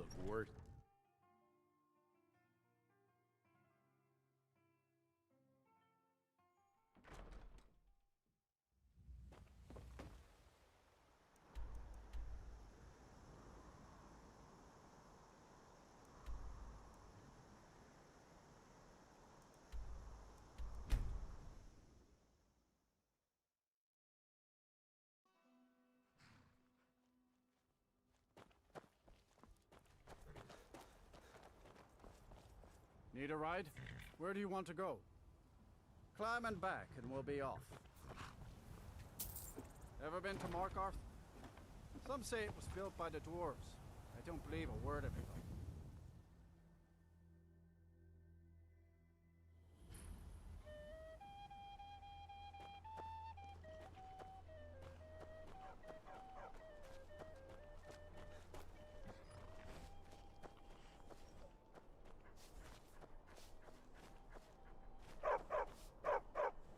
look worth. Need a ride? Where do you want to go? Climb and back and we'll be off. Ever been to Markarth? Some say it was built by the dwarves. I don't believe a word of it though.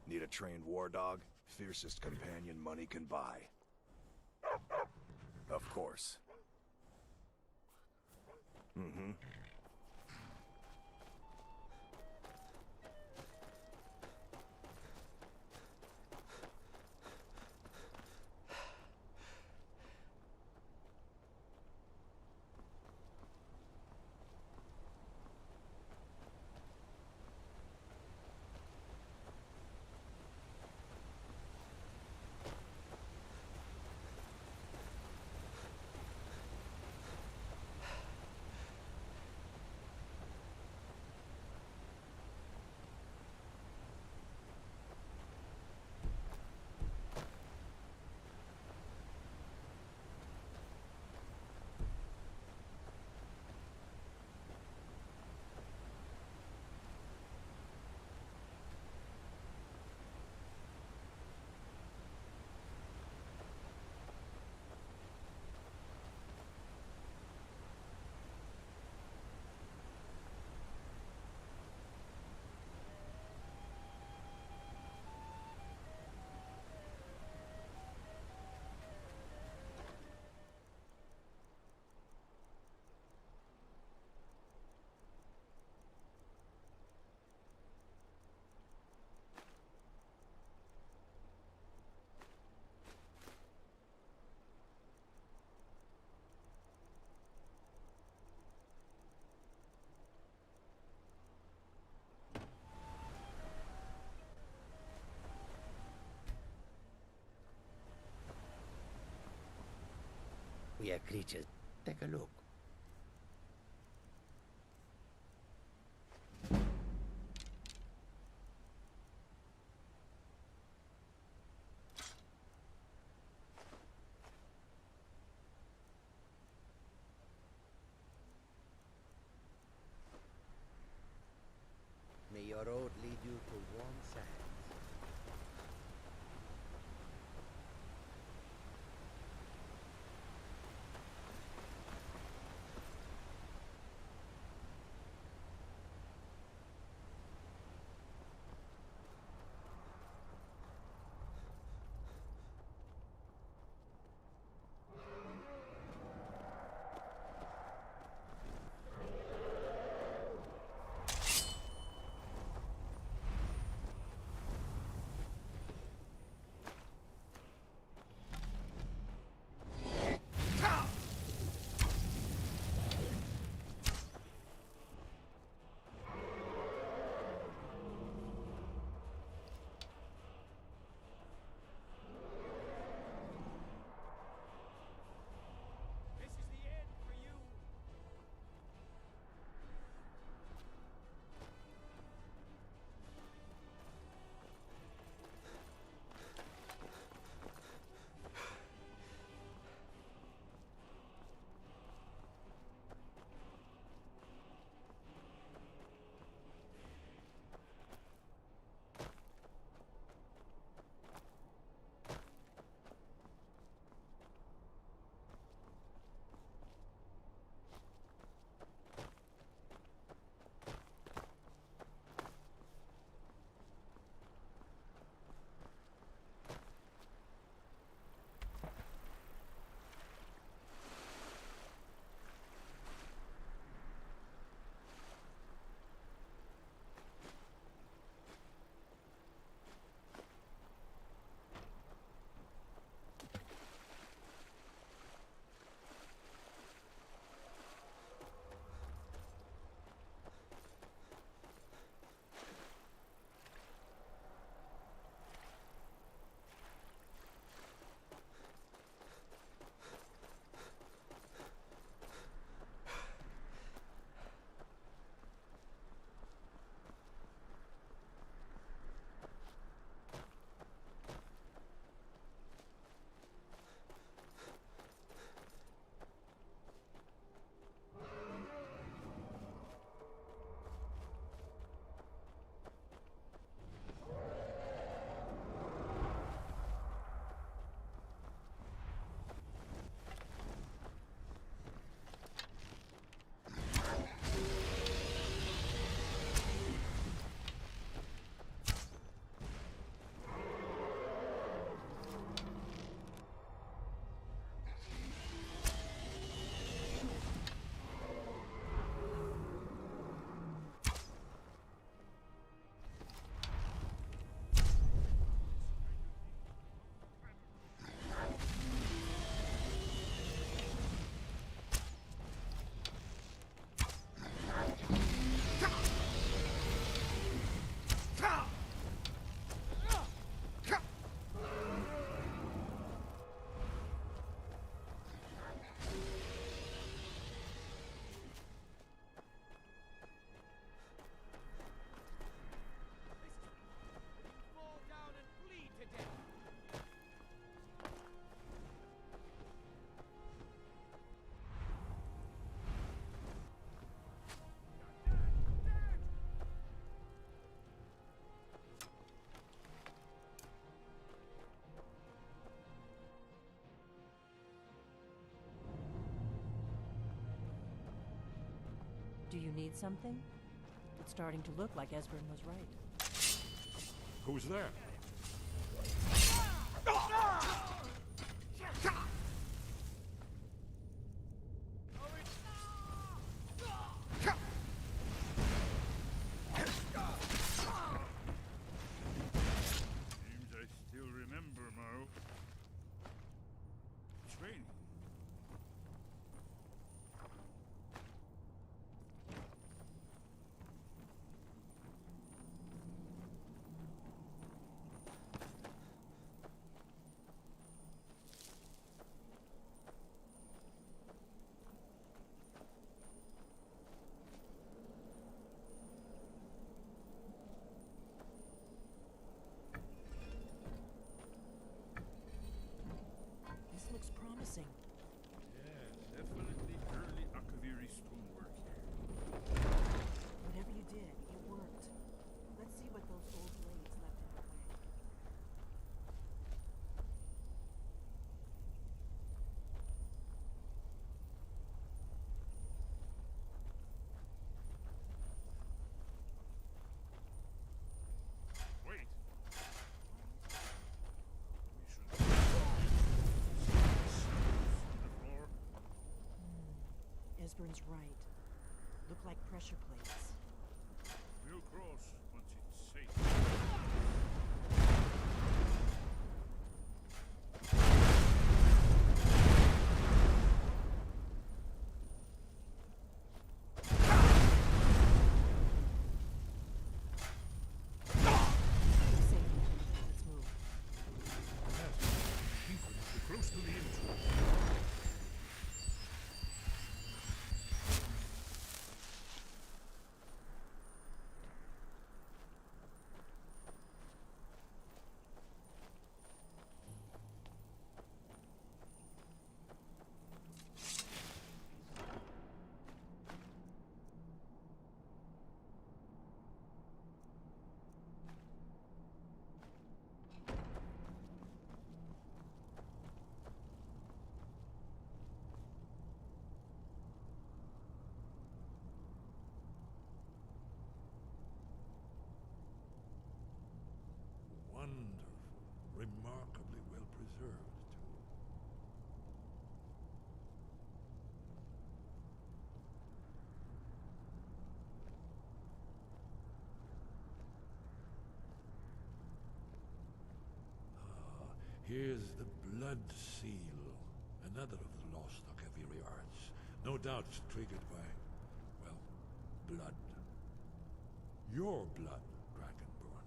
Need a trained war dog? Fiercest companion money can buy. Of course. Mm-hmm. We are creatures. Take a look. May your road lead you to warm sands. Do you need something? It's starting to look like Esbern was right. Who's there? Seems I still remember, Morrow. It's raining. This looks promising. Yes, definitely early Akaviri stonework here. Whatever you did, it worked. Let's see what those old blades left in the way. Wait. We should the floor. Esbern's right. Look like pressure plates. We'll cross once it's safe. Safe now. Let's move. Yes, I think we must be close to the entrance. Wonderful. Remarkably well preserved, too. Here's the Blood Seal, another of the lost Akaviri arts. No doubt triggered by, well, blood. Your blood, Dragonborn.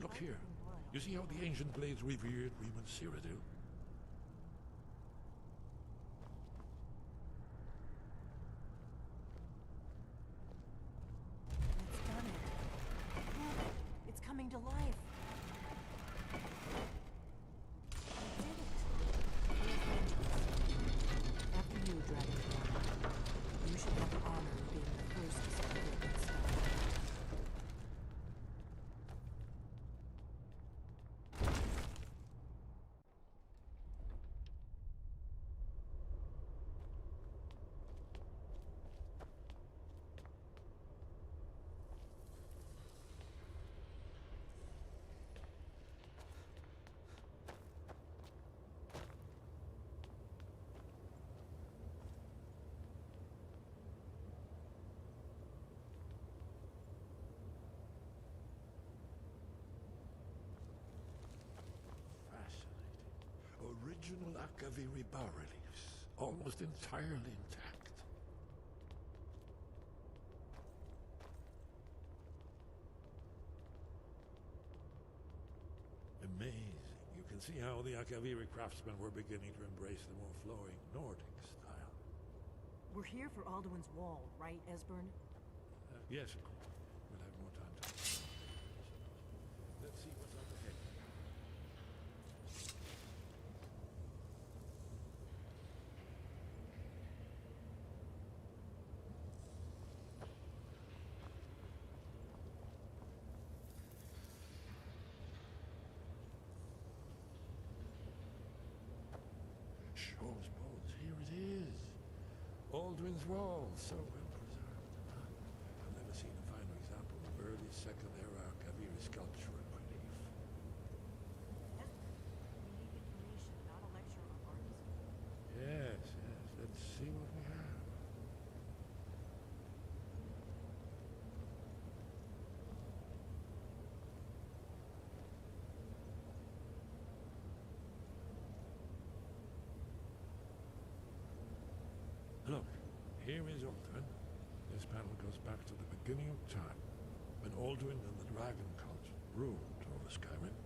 Look here. You see how the ancient blades revered Weeman Cyrodiil? It's done it. Look, it's coming to life. We did it. After you, Dragonborn. You should have the honor of being the first to set the broken stone. Fascinating. Original Akaviri bas-reliefs, almost entirely intact. Amazing. You can see how the Akaviri craftsmen were beginning to embrace the more flowing Nordic style. We're here for Alduin's Wall, right, Esbern? Yes, of course. We'll have more time to... Let's see what's up ahead. Shows bones. Here it is. Aldrin's Wall, so well preserved. Second Era Kaviri sculpture in relief. Esper, we need information, not a lecture on artists. Yes, yes. Let's see what we have. Look, here is Alduin. This panel goes back to the beginning of time, when Alduin and the dragon cult ruled over Skyrim.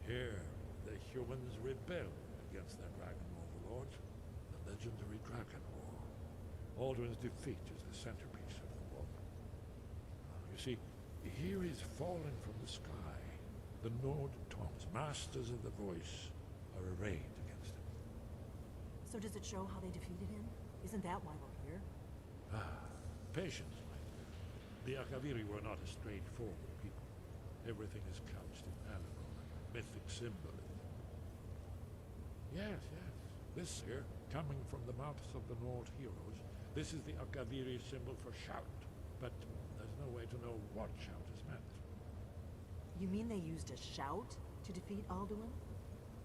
Here, the humans rebelled against their dragon overlord, the legendary Dragon War. Alduin's defeat is the centerpiece of the war. You see, here is fallen from the sky. The Nord Toms, masters of the voice, are arrayed against him. So does it show how they defeated him? Isn't that why we're here? Patience, my dear. The Akaviri were not a straightforward people. Everything is couched in allegory, mythic symbolism. Yes, yes. This here, coming from the mouths of the Nord heroes, this is the Akaviri symbol for shout. But there's no way to know what shout is meant. You mean they used a shout to defeat Alduin?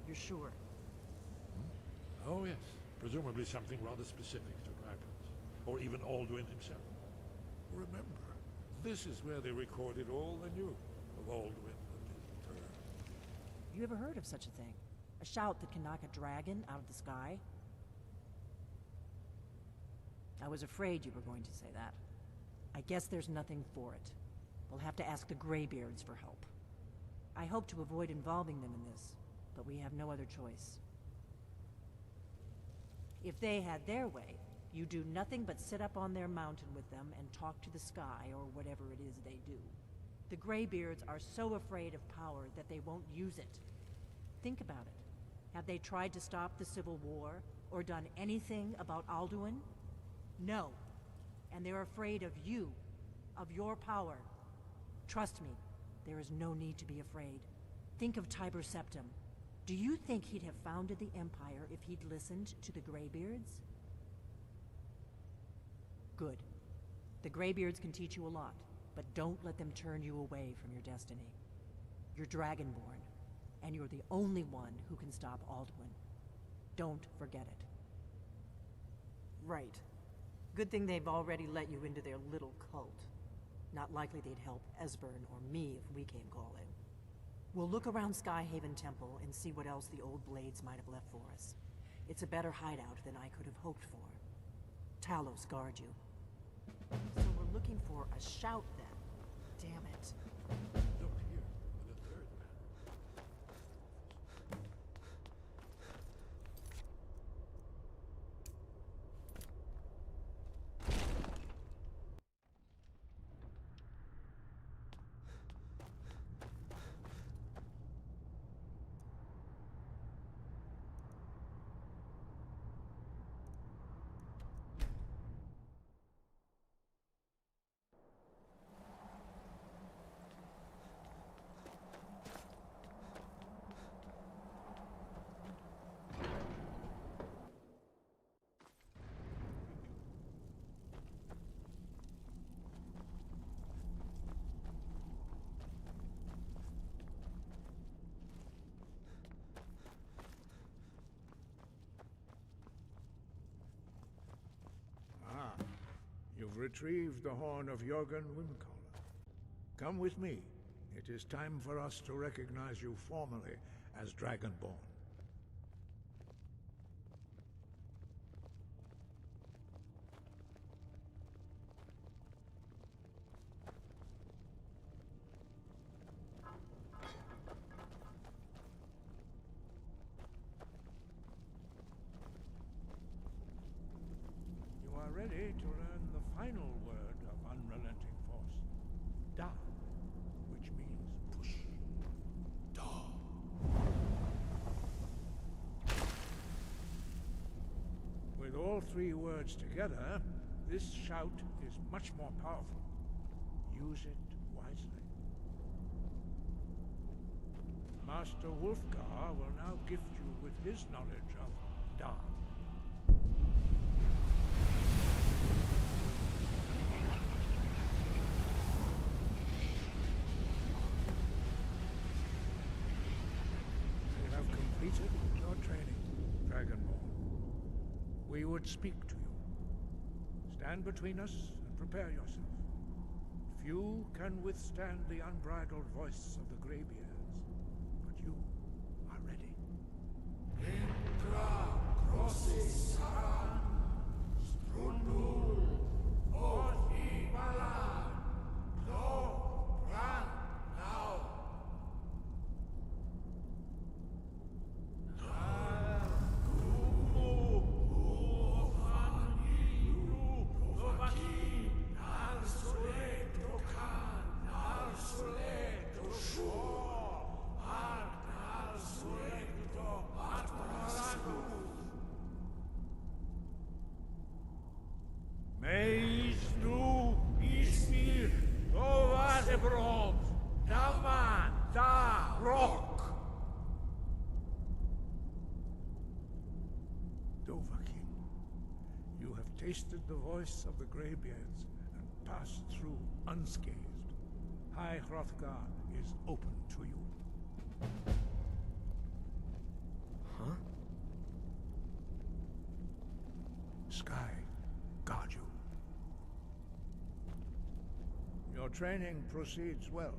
You're sure? Oh, yes. Presumably something rather specific to dragons. Or even Alduin himself. Remember, this is where they recorded all they knew of Alduin and his return. You ever heard of such a thing? A shout that can knock a dragon out of the sky? I was afraid you were going to say that. I guess there's nothing for it. We'll have to ask the Greybeards for help. I hope to avoid involving them in this, but we have no other choice. If they had their way, you do nothing but sit up on their mountain with them and talk to the sky or whatever it is they do. The Greybeards are so afraid of power that they won't use it. Think about it. Have they tried to stop the Civil War or done anything about Alduin? No. And they're afraid of you, of your power. Trust me, there is no need to be afraid. Think of Tiber Septim. Do you think he'd have founded the Empire if he'd listened to the Greybeards? Good. The Greybeards can teach you a lot, but don't let them turn you away from your destiny. You're Dragonborn, and you're the only one who can stop Alduin. Don't forget it. Right. Good thing they've already let you into their little cult. Not likely they'd help Esbern or me if we came calling. We'll look around Skyhaven Temple and see what else the old blades might have left for us. It's a better hideout than I could have hoped for. Talos guard you. So we're looking for a shout then. Damn it. Look here, the third man. You've retrieved the horn of Jorgen Windcaller. Come with me. It is time for us to recognize you formally as Dragonborn. You are ready to learn the final word of unrelenting force. Da, which means push. With all three words together, this shout is much more powerful. Use it wisely. Master Wulfgar will now gift you with his knowledge of Da. we would speak to you. Stand between us and prepare yourself. Few can withstand the unbridled voice of the Greybeards, but you are ready. Intra crossis saran, strundul, oti balan, no ran now. Meis nu ismir dovadebrom, daman da rock. Dovahkiin, you have tasted the voice of the Greybeards and passed through unscathed. High Hrothgar is open to you. Huh? Sky, guard you. Your training proceeds well,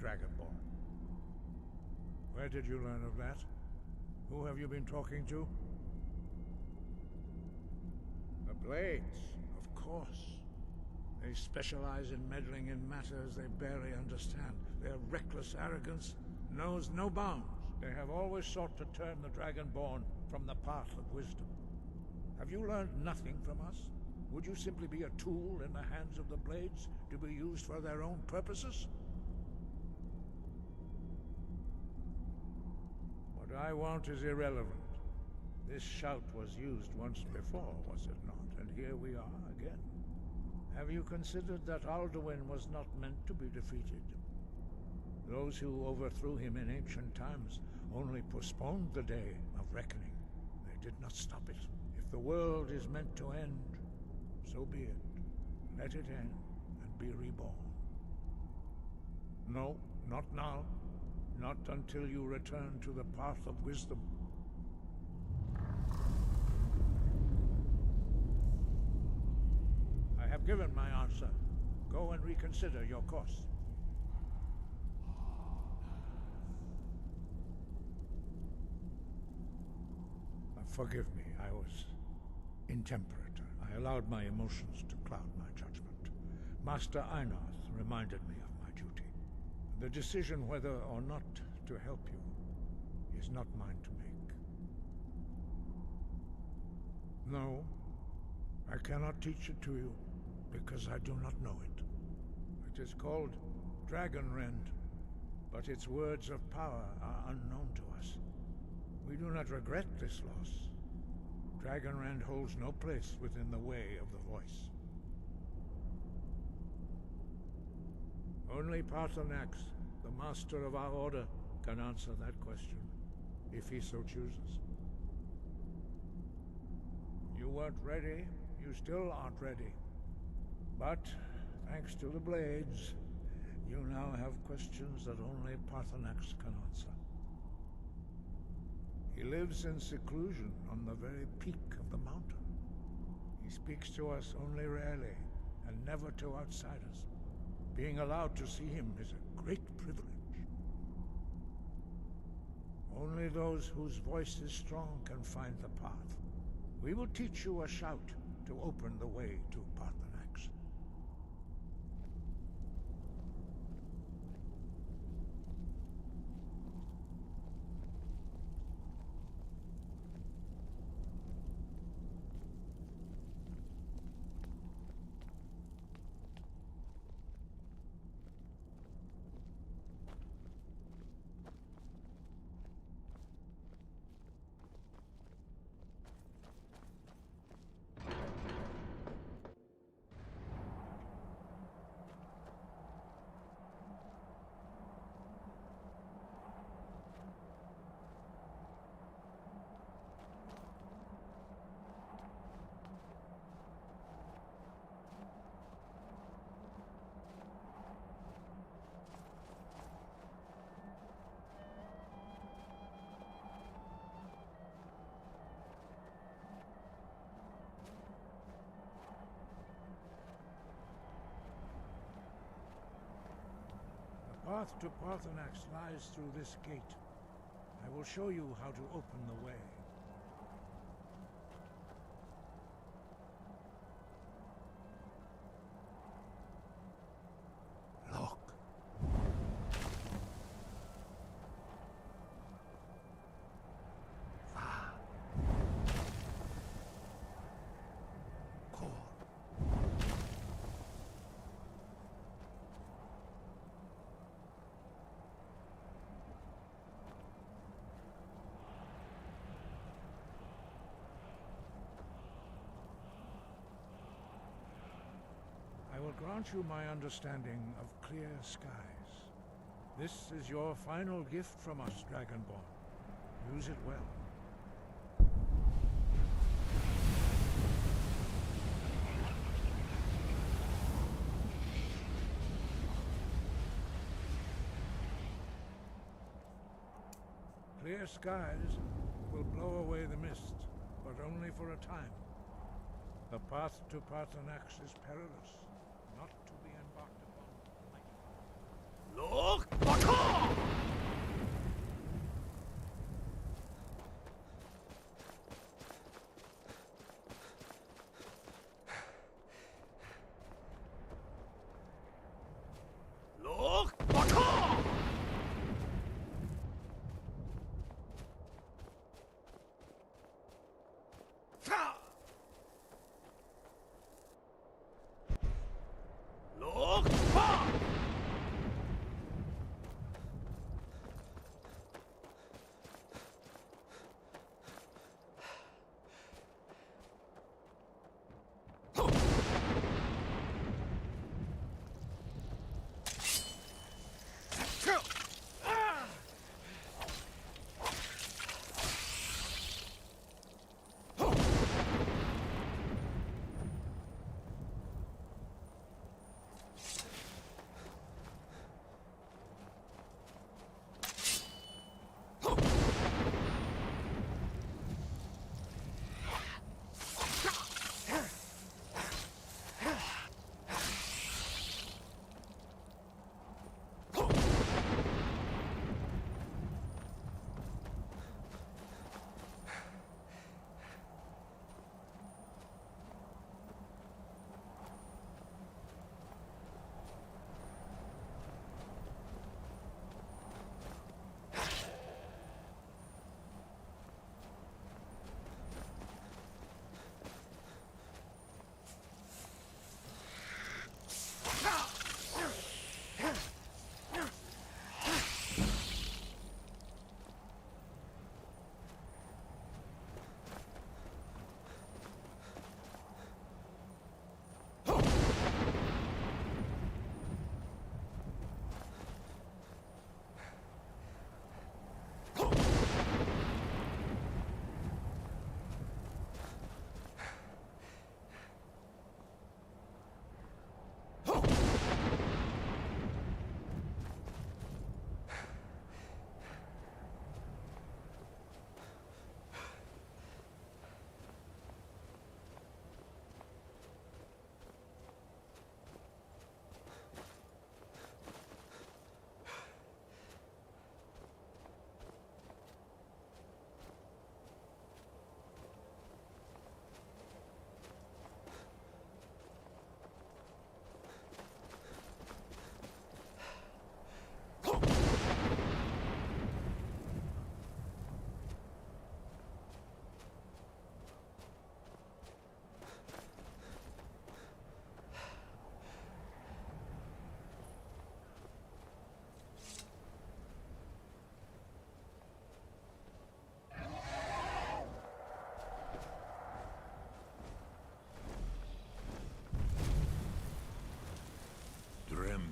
Dragonborn. Where did you learn of that? Who have you been talking to? The Blades, of course. They specialize in meddling in matters they barely understand. Their reckless arrogance knows no bounds. They have always sought to turn the Dragonborn from the path of wisdom. Have you learned nothing from us? Would you simply be a tool in the hands of the Blades to be used for their own purposes? What I want is irrelevant. This shout was used once before, was it not? And here we are again. Have you considered that Alduin was not meant to be defeated? Those who overthrew him in ancient times only postponed the day of reckoning. They did not stop it. If the world is meant to end, so be it. Let it end and be reborn. No, not now. Not until you return to the path of wisdom. I have given my answer. Go and reconsider your course. Forgive me, I was intemperate. I allowed my emotions to cloud my judgment. Master Einarth reminded me of my duty. The decision whether or not to help you is not mine to make. No, I cannot teach it to you, because I do not know it. It is called Dragonrend, but its words of power are unknown to us. We do not regret this loss. Dragonrend holds no place within the way of the voice. Only Paarthurnax, the master of our order, can answer that question, if he so chooses. You weren't ready, you still aren't ready. But, thanks to the Blades, you now have questions that only Paarthurnax can answer. He lives in seclusion on the very peak of the mountain. He speaks to us only rarely, and never to outsiders. Being allowed to see him is a great privilege. Only those whose voice is strong can find the path. We will teach you a shout to open the way to Paarthurnax. path to Parthenax lies through this gate. I will show you how to open the way. Look. I will grant you my understanding of clear skies. This is your final gift from us, Dragonborn. Use it well. Clear skies will blow away the mist, but only for a time. The path to Parthenax is perilous, not to be embarked upon lightly. Look! Baka! Look! Baka! Look! Ha!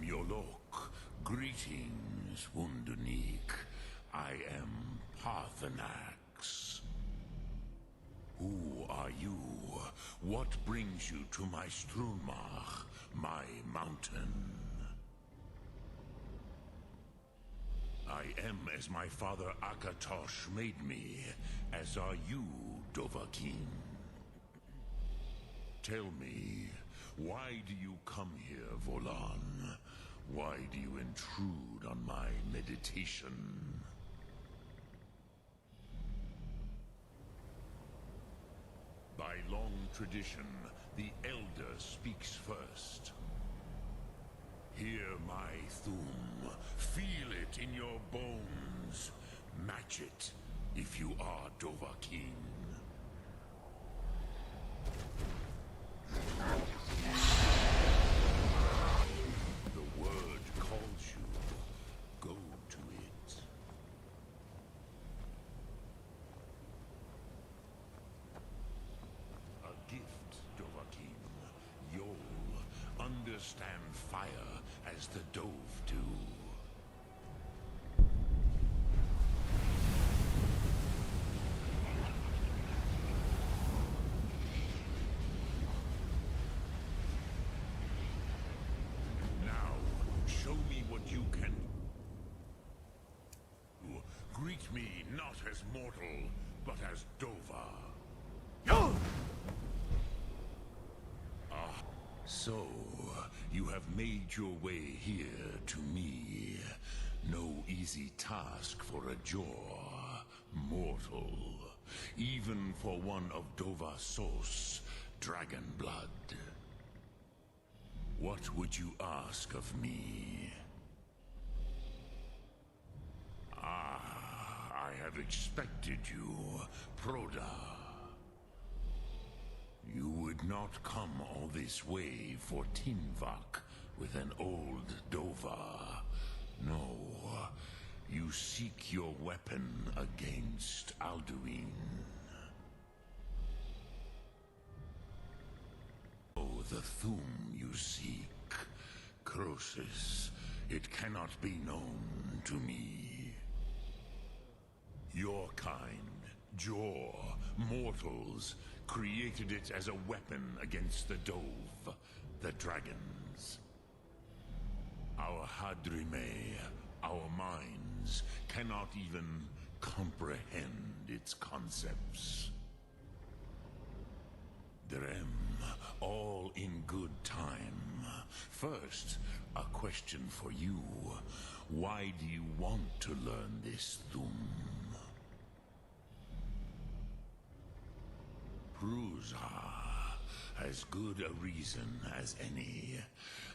Yolok, greetings, Wunderneek. I am Parthenax. Who are you? What brings you to my Strunmach, my mountain? I am as my father Akatosh made me, as are you, Dovahkiin. Tell me, why do you come here, Volan? Why do you intrude on my meditation? By long tradition, the Elder speaks first. Hear my Thum. Feel it in your bones. Match it if you are Dovahkiin. The word calls you. Go to it. A gift, Dovahkiin. You'll understand fire as the Dove do. Now, show me what you can do. Greet me not as mortal, but as Dova. So, you have made your way here to me. No easy task for a Jor, mortal. Even for one of Dova Sos, dragon blood. What would you ask of me? I have expected you, Proda. You would not come all this way for Tinvak with an old Dova. No, you seek your weapon against Alduin. Oh, the Thum you seek, Croesus, it cannot be known to me. Your kind, Jor, mortals, created it as a weapon against the Dove, the dragons. Our Hadrime, our minds, cannot even comprehend its concepts. Drem, all in good time. First, a question for you. Why do you want to learn this Thum? Prusa, as good a reason as any.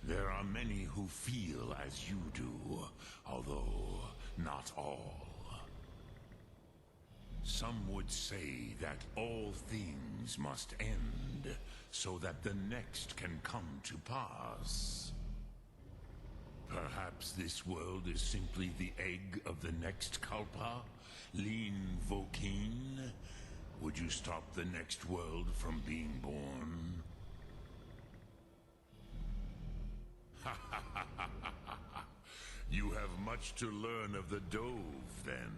There are many who feel as you do, although not all. Some would say that all things must end, so that the next can come to pass. Perhaps this world is simply the egg of the next Kalpa, Lean Vokeen. Would you stop the next world from being born? You have much to learn of the Dove, then.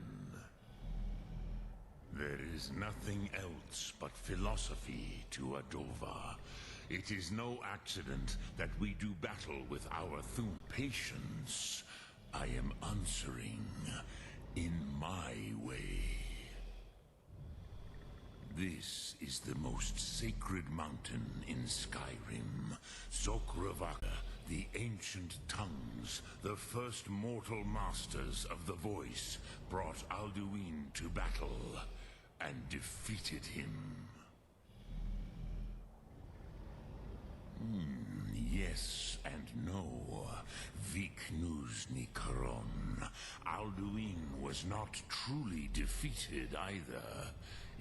There is nothing else but philosophy to a Dova. It is no accident that we do battle with our Thum. Patience, I am answering in my way. This is the most sacred mountain in Skyrim, Zokravaka, the ancient tongues, the first mortal masters of the voice, brought Alduin to battle and defeated him. Yes and no. Viknuzny Karon. Alduin was not truly defeated either.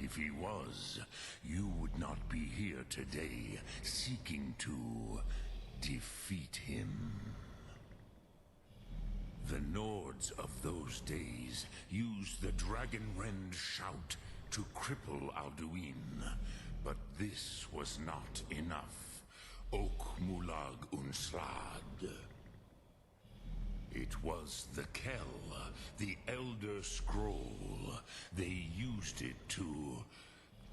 If he was, you would not be here today seeking to defeat him. The Nords of those days used the Dragonrend shout to cripple Alduin, but this was not enough. Ok Mulag Unslad. It was the Kell, the Elder Scroll. They used it to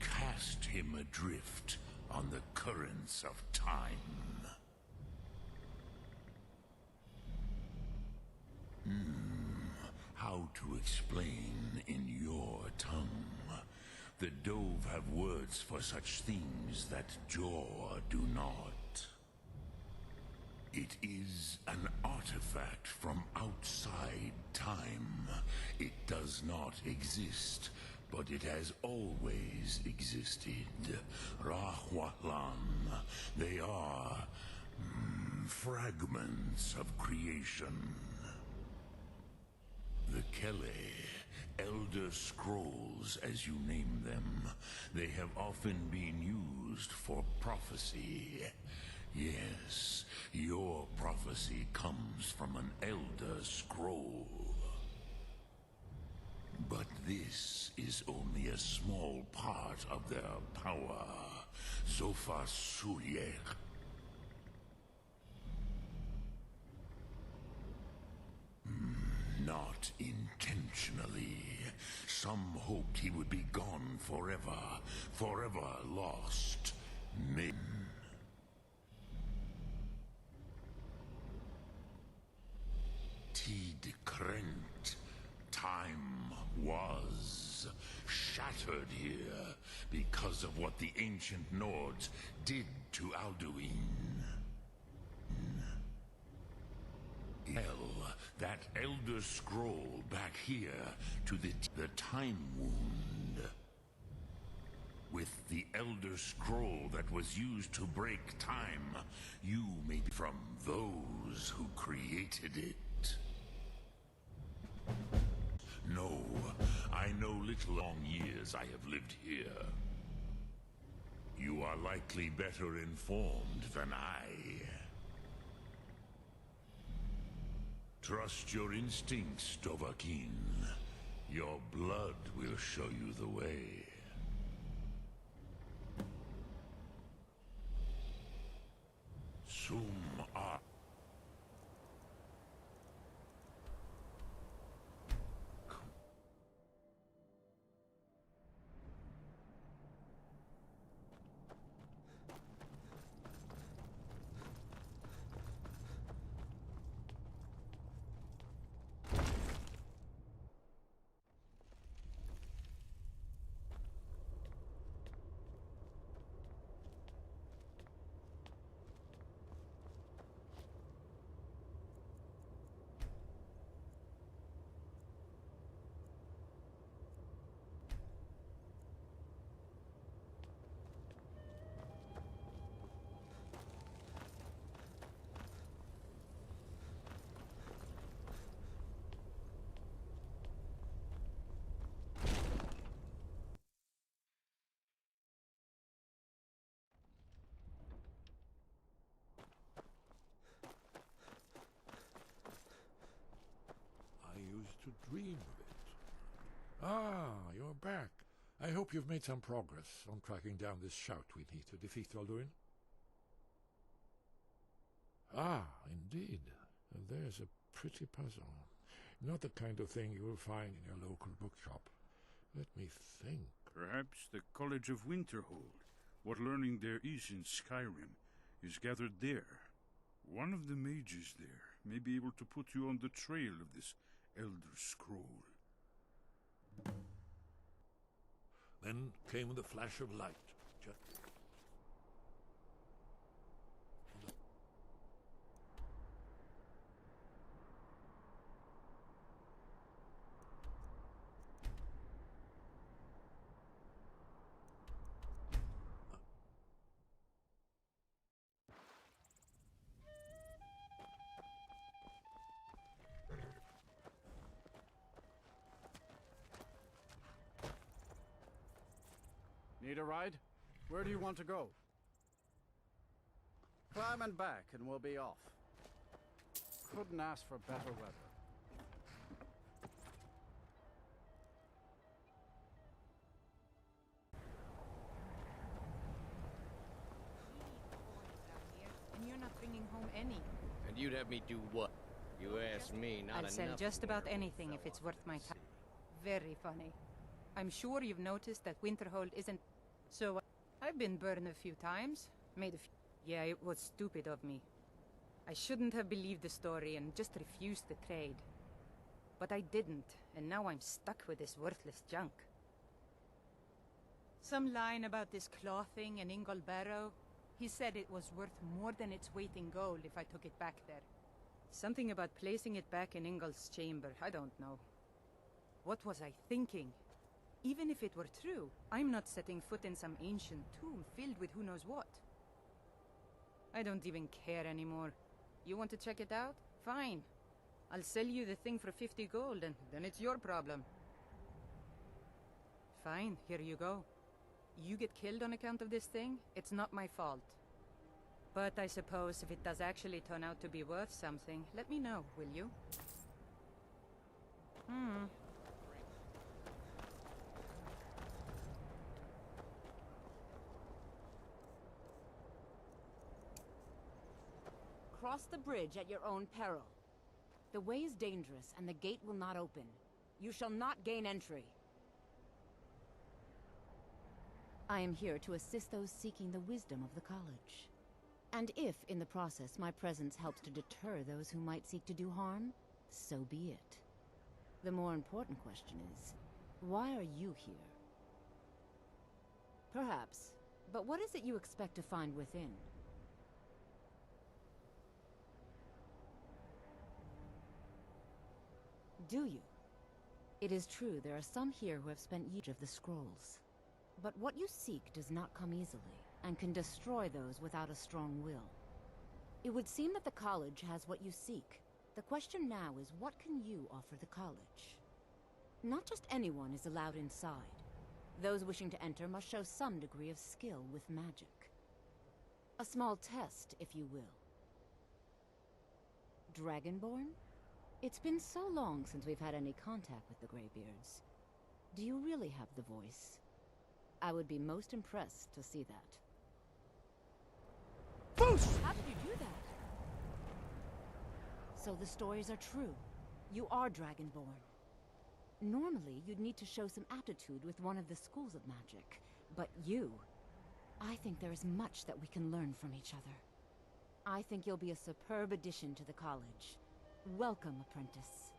cast him adrift on the currents of time. How to explain in your tongue? The Dove have words for such things that Jor do not. It is an artifact from outside time. It does not exist, but it has always existed. Rahwatlan. They are fragments of creation. The Kele, Elder Scrolls, as you name them, they have often been used for prophecy. Yes, your prophecy comes from an Elder Scroll. But this is only a small part of their power. Zofa Suryek. Not intentionally. Some hoped he would be gone forever, forever lost. Men. Tid Krent. Time was shattered here because of what the ancient Nords did to Alduin. Hell, that Elder Scroll back here to the Time Wound. With the Elder Scroll that was used to break time, you may be from those who created it. No, I know little long years I have lived here. You are likely better informed than I. Trust your instincts, Dovahkiin. Your blood will show you the way. Sum Ar. To dream of it. Ah, you're back. I hope you've made some progress on tracking down this shout we need to defeat Alduin. Ah, indeed. There's a pretty puzzle. Not the kind of thing you will find in your local bookshop. Let me think. Perhaps the College of Winterhold. What learning there is in Skyrim is gathered there. One of the mages there may be able to put you on the trail of this Elder Scroll. Then came the flash of light. Need a ride? Where do you want to go? Climb and back and we'll be off. Couldn't ask for better weather. And you're not bringing home any. And you'd have me do what? You ask me, not enough. I'll sell just about anything if it's worth my time. Very funny. I'm sure you've noticed that Winterhold isn't... So, I've been burned a few times. Made a few... Yeah, it was stupid of me. I shouldn't have believed the story and just refused the trade. But I didn't, and now I'm stuck with this worthless junk. Some line about this clothing and Ingol Barrow. He said it was worth more than its weight in gold if I took it back there. Something about placing it back in Ingolf's chamber, I don't know. What was I thinking? Even if it were true, I'm not setting foot in some ancient tomb filled with who knows what. I don't even care anymore. You want to check it out? Fine. I'll sell you the thing for 50 gold, and then it's your problem. Fine, here you go. You get killed on account of this thing, it's not my fault. But I suppose if it does actually turn out to be worth something, let me know, will you? Cross the bridge at your own peril. The way is dangerous, and the gate will not open. You shall not gain entry. I am here to assist those seeking the wisdom of the college. And if, in the process, my presence helps to deter those who might seek to do harm, so be it. The more important question is, why are you here? Perhaps, but what is it you expect to find within? Do you? It is true there are some here who have spent years of the scrolls. But what you seek does not come easily, and can destroy those without a strong will. It would seem that the college has what you seek. The question now is, what can you offer the college? Not just anyone is allowed inside. Those wishing to enter must show some degree of skill with magic. A small test, if you will. Dragonborn? It's been so long since we've had any contact with the Greybeards. Do you really have the voice? I would be most impressed to see that. Foosh! How did you do that? So the stories are true. You are Dragonborn. Normally, you'd need to show some aptitude with one of the schools of magic. But you... I think there is much that we can learn from each other. I think you'll be a superb addition to the college. Welcome, apprentice.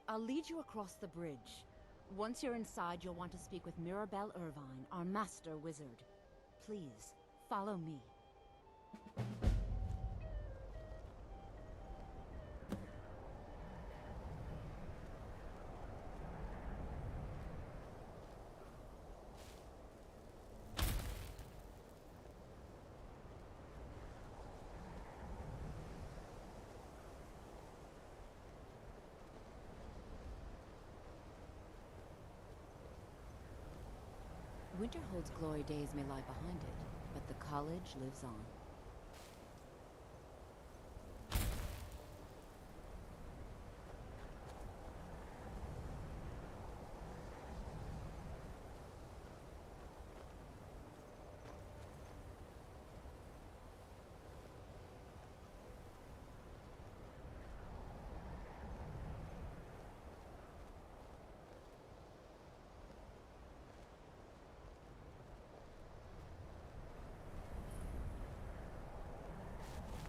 I'll lead you across the bridge. Once you're inside, you'll want to speak with Mirabelle Irvine, our master wizard. Please, follow me. Winterhold's glory days may lie behind it, but the college lives on.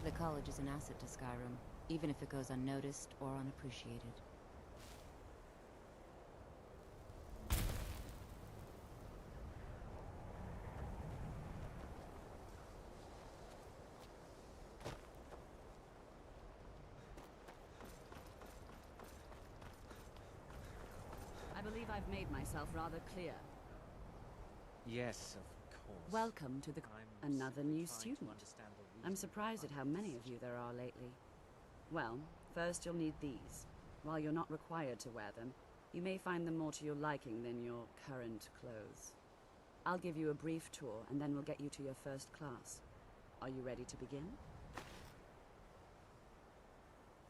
The college is an asset to Skyrim, even if it goes unnoticed or unappreciated. I believe I've made myself rather clear. Yes, of course. Welcome to the... Another new student. I'm surprised at how many of you there are lately. Well, first you'll need these. While you're not required to wear them, you may find them more to your liking than your current clothes. I'll give you a brief tour, and then we'll get you to your first class. Are you ready to begin?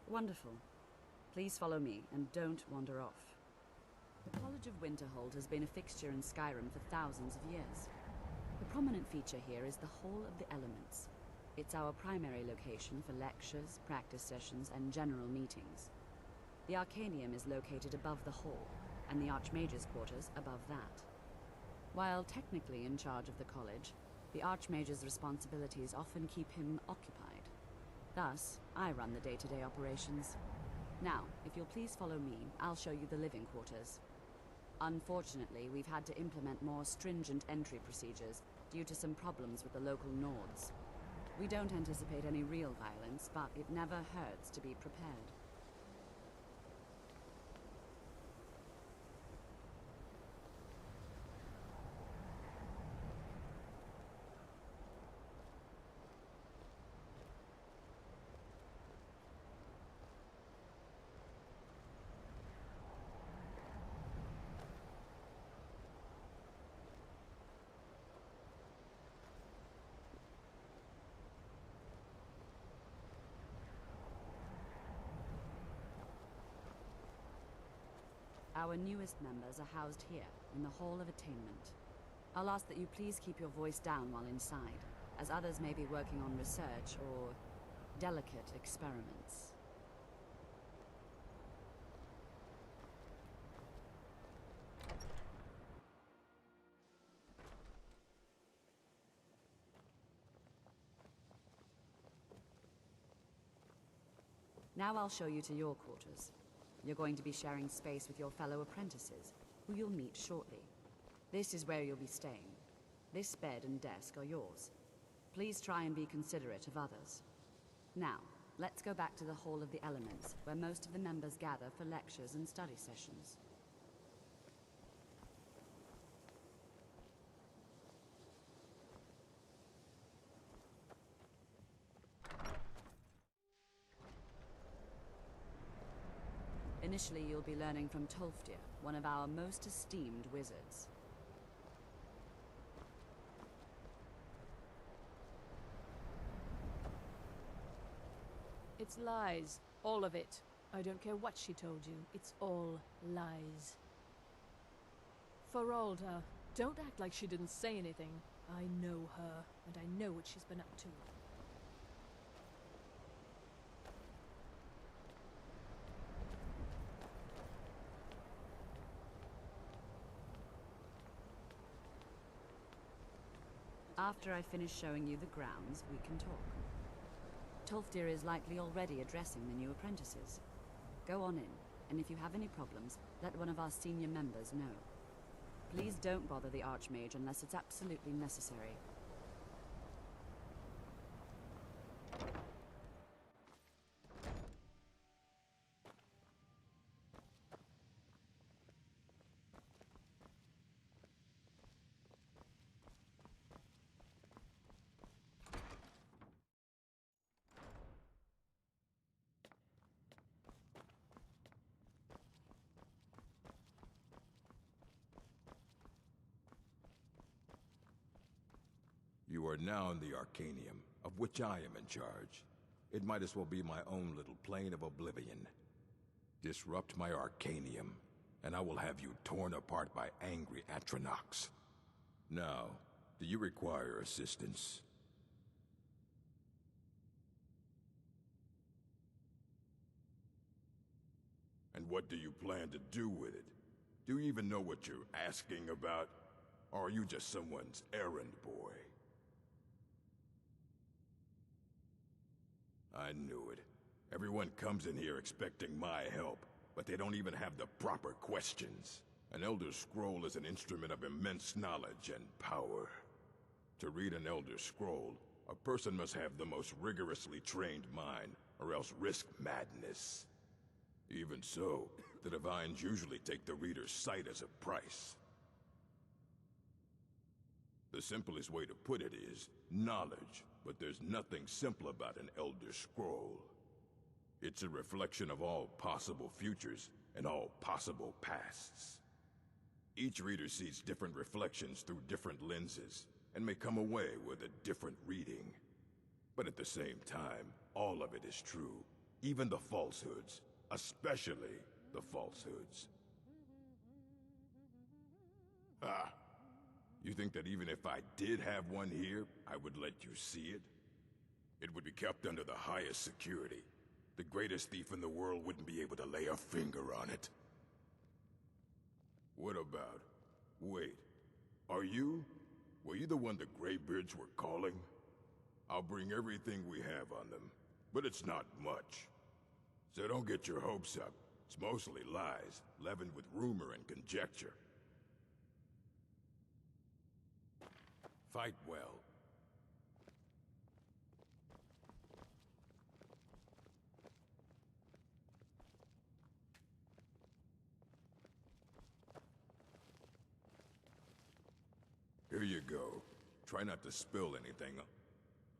Wonderful. Please follow me, and don't wander off. The College of Winterhold has been a fixture in Skyrim for thousands of years. The prominent feature here is the Hall of the Elements. It's our primary location for lectures, practice sessions, and general meetings. The Arcanium is located above the hall, and the Archmage's quarters above that. While technically in charge of the college, the Archmage's responsibilities often keep him occupied. Thus, I run the day-to-day operations. Now, if you'll please follow me, I'll show you the living quarters. Unfortunately, we've had to implement more stringent entry procedures due to some problems with the local Nords. We don't anticipate any real violence, but it never hurts to be prepared. Our newest members are housed here, in the Hall of Attainment. I'll ask that you please keep your voice down while inside, as others may be working on research or delicate experiments. Now I'll show you to your quarters. You're going to be sharing space with your fellow apprentices, who you'll meet shortly. This is where you'll be staying. This bed and desk are yours. Please try and be considerate of others. Now, let's go back to the Hall of the Elements, where most of the members gather for lectures and study sessions. Initially, you'll be learning from Tolfdir, one of our most esteemed wizards. It's lies. All of it. I don't care what she told you. It's all lies. Feralda, don't act like she didn't say anything. I know her, and I know what she's been up to. After I finish showing you the grounds, we can talk. Tolfdir is likely already addressing the new apprentices. Go on in, and if you have any problems, let one of our senior members know. Please don't bother the Archmage unless it's absolutely necessary. You are now in the Arcanium, of which I am in charge. It might as well be my own little plane of oblivion. Disrupt my Arcanium, and I will have you torn apart by angry Atronachs. Now, do you require assistance? And what do you plan to do with it? Do you even know what you're asking about? Or are you just someone's errand boy? I knew it. Everyone comes in here expecting my help, but they don't even have the proper questions. An Elder Scroll is an instrument of immense knowledge and power. To read an Elder Scroll, a person must have the most rigorously trained mind, or else risk madness. Even so, the Divines usually take the reader's sight as a price. The simplest way to put it is knowledge, but there's nothing simple about an Elder Scroll. It's a reflection of all possible futures and all possible pasts. Each reader sees different reflections through different lenses, and may come away with a different reading. But at the same time, all of it is true, even the falsehoods, especially the falsehoods. Ah! You think that even if I did have one here, I would let you see it? It would be kept under the highest security. The greatest thief in the world wouldn't be able to lay a finger on it. What about... Wait. Were you the one the Greybeards were calling? I'll bring everything we have on them, but it's not much. So don't get your hopes up. It's mostly lies, leavened with rumor and conjecture. Fight well. ago. Try not to spill anything on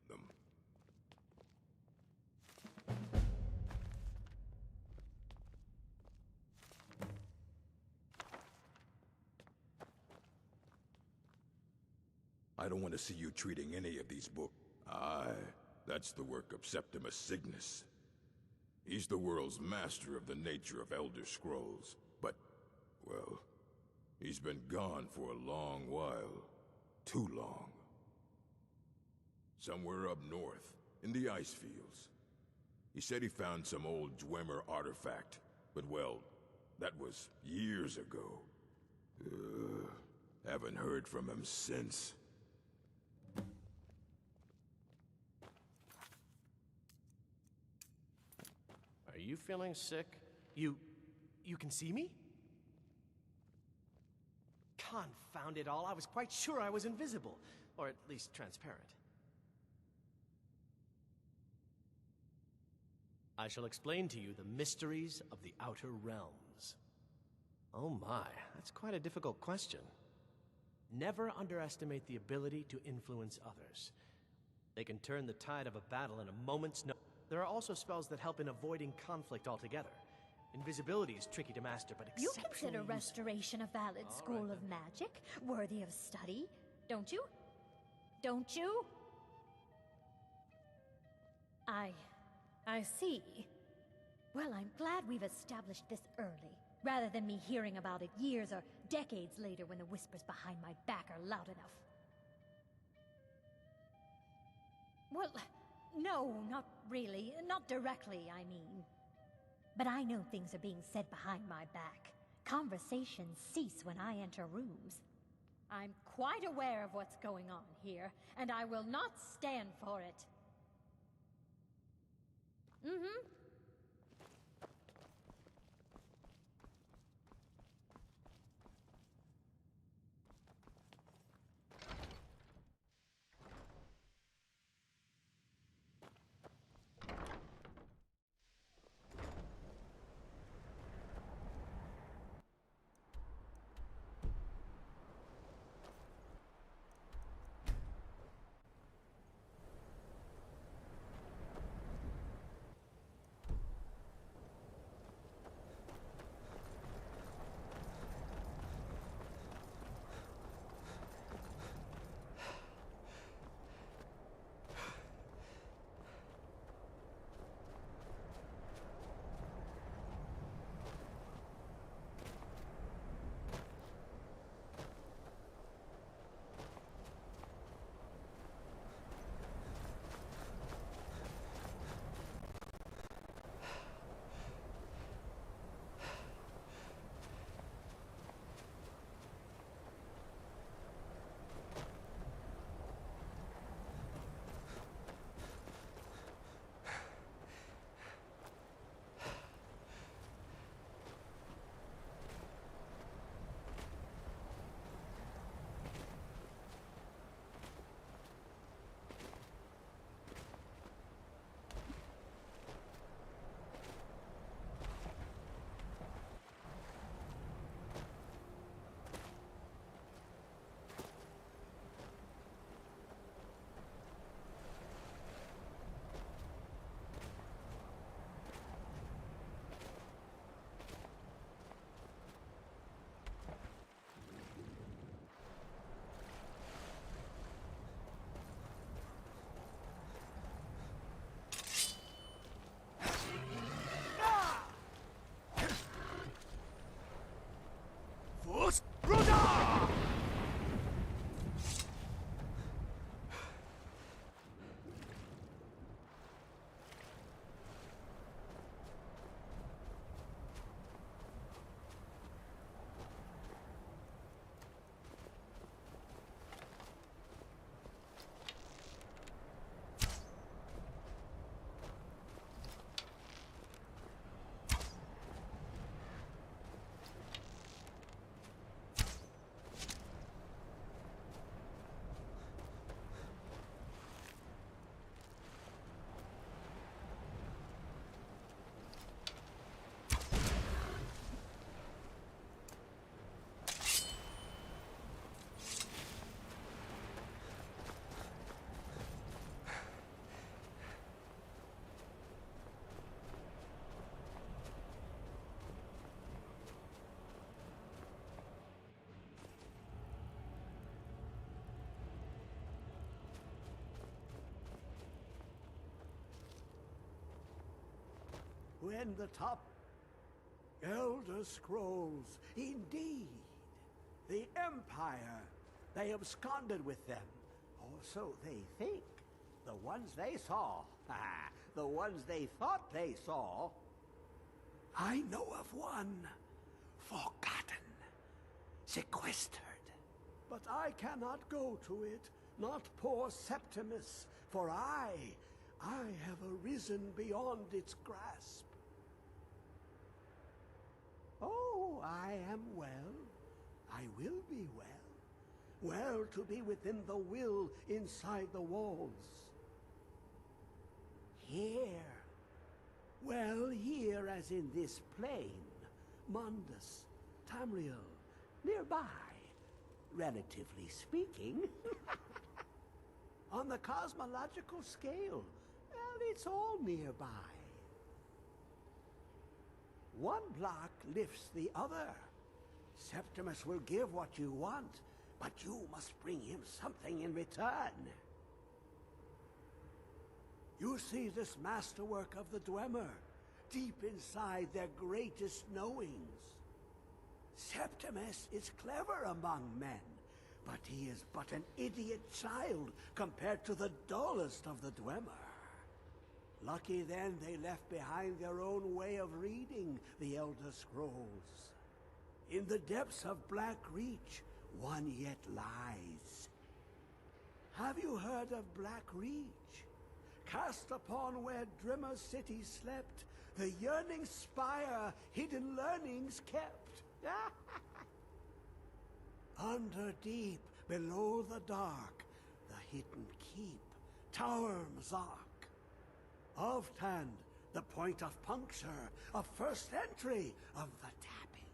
them. I don't want to see you treating any of these books. Aye, that's the work of Septimus Cygnus. He's the world's master of the nature of Elder Scrolls, but, well, he's been gone for a long while. Too long. Somewhere up north, in the ice fields. He said he found some old Dwemer artifact, but well, that was years ago. Haven't heard from him since. Are you feeling sick? You can see me? Confound it all, I was quite sure I was invisible. Or at least transparent. I shall explain to you the mysteries of the Outer Realms. Oh my, that's quite a difficult question. Never underestimate the ability to influence others. They can turn the tide of a battle in a moment's notice. There are also spells that help in avoiding conflict altogether. Invisibility is tricky to master, but You exceptionally consider restoration a valid scroll of magic, worthy of study, don't you? Don't you? I see. Well, I'm glad we've established this early, rather than me hearing about it years or decades later when the whispers behind my back are loud enough. Well, no, not really. Not directly, I mean. But I know things are being said behind my back. Conversations cease when I enter rooms. I'm quite aware of what's going on here, and I will not stand for it. Mm-hmm. when the top Elder Scrolls, indeed. The Empire, they absconded with them. Or so they think. The ones they saw. The ones they thought they saw. I know of one. Forgotten. Sequestered. But I cannot go to it, not poor Septimus, for I have arisen beyond its grasp. Oh, I am well. I will be well. Well to be within the will inside the walls. Here. Well, here as in this plain. Mundus, Tamriel, nearby. Relatively speaking. On the cosmological scale, well, it's all nearby. One block lifts the other. Septimus will give what you want, but you must bring him something in return. You see this masterwork of the Dwemer, deep inside their greatest knowings. Septimus is clever among men, but he is but an idiot child compared to the dullest of the Dwemer. Lucky then they left behind their own way of reading the Elder Scrolls. In the depths of Black Reach, one yet lies. Have you heard of Black Reach? Cast upon where Drimmer City slept, the yearning spire hidden learnings kept. Under deep, below the dark, the hidden keep, Tower Mzark. Of Tand, the point of puncture, of first entry of the tapping.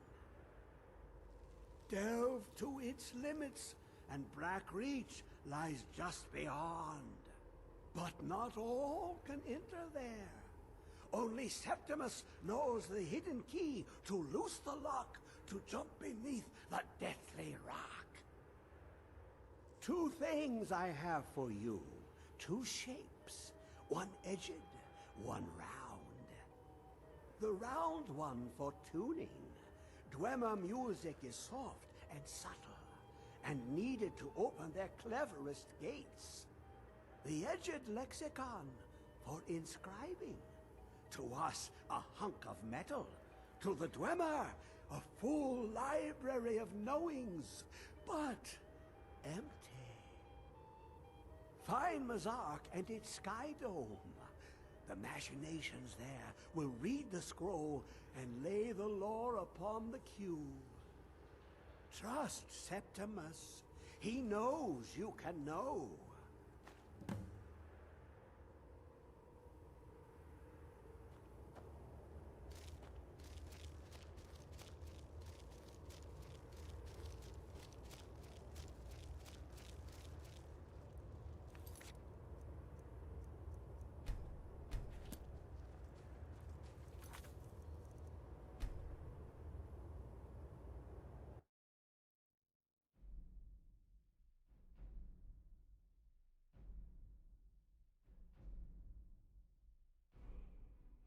Delve to its limits, and Black Reach lies just beyond. But not all can enter there. Only Septimus knows the hidden key to loose the lock, to jump beneath the deathly rock. Two things I have for you. Two shapes. One edged, one round. The round one for tuning. Dwemer music is soft and subtle, and needed to open their cleverest gates. The edged lexicon for inscribing. To us, a hunk of metal. To the Dwemer, a full library of knowings, but empty. Find Mzark and its sky dome. The machinations there will read the scroll and lay the lore upon the cube. Trust Septimus. He knows you can know.